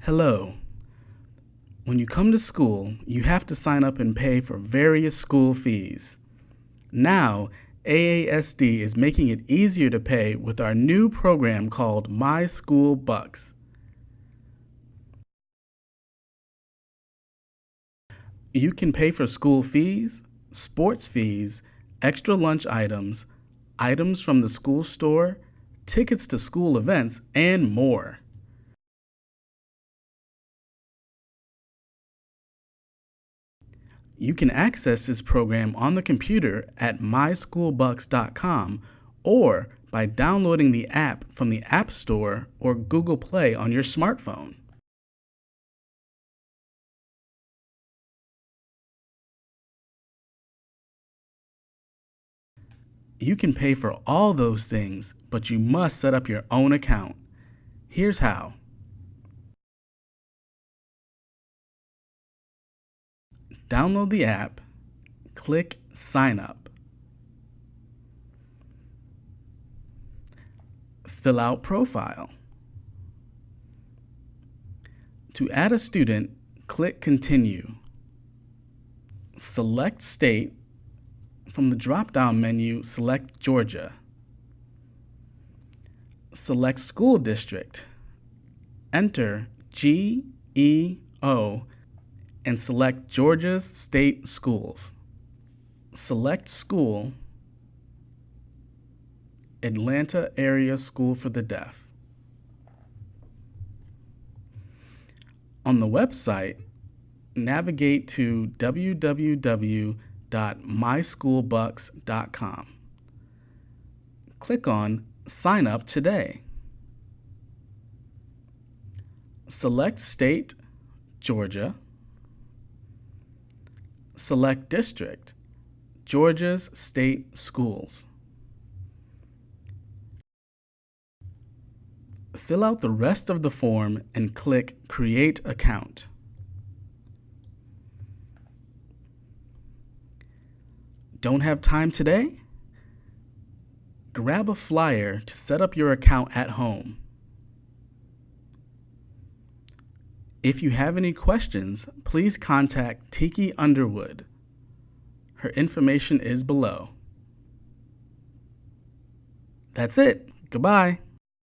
Hello. When you come to school, you have to sign up and pay for various school fees. Now, AASD is making it easier to pay with our new program called My School Bucks. You can pay for school fees, sports fees, extra lunch items, items from the school store, tickets to school events, and more. You can access this program on the computer at myschoolbucks.com or by downloading the app from the App Store or Google Play on your smartphone. You can pay for all those things, but you must set up your own account. Here's how. Download the app, click Sign Up. Fill out Profile. To add a student, click Continue. Select State. From the drop-down menu, select Georgia. Select School District. Enter GEO and select Georgia's State Schools. Select School, Atlanta Area School for the Deaf. On the website, navigate to www.myschoolbucks.com. Click on Sign Up Today. Select State, Georgia. Select District, Georgia's State Schools. Fill out the rest of the form and click Create Account. Don't have time today? Grab a flyer to set up your account at home. If you have any questions, please contact Tiki Underwood. Her information is below. That's it. Goodbye.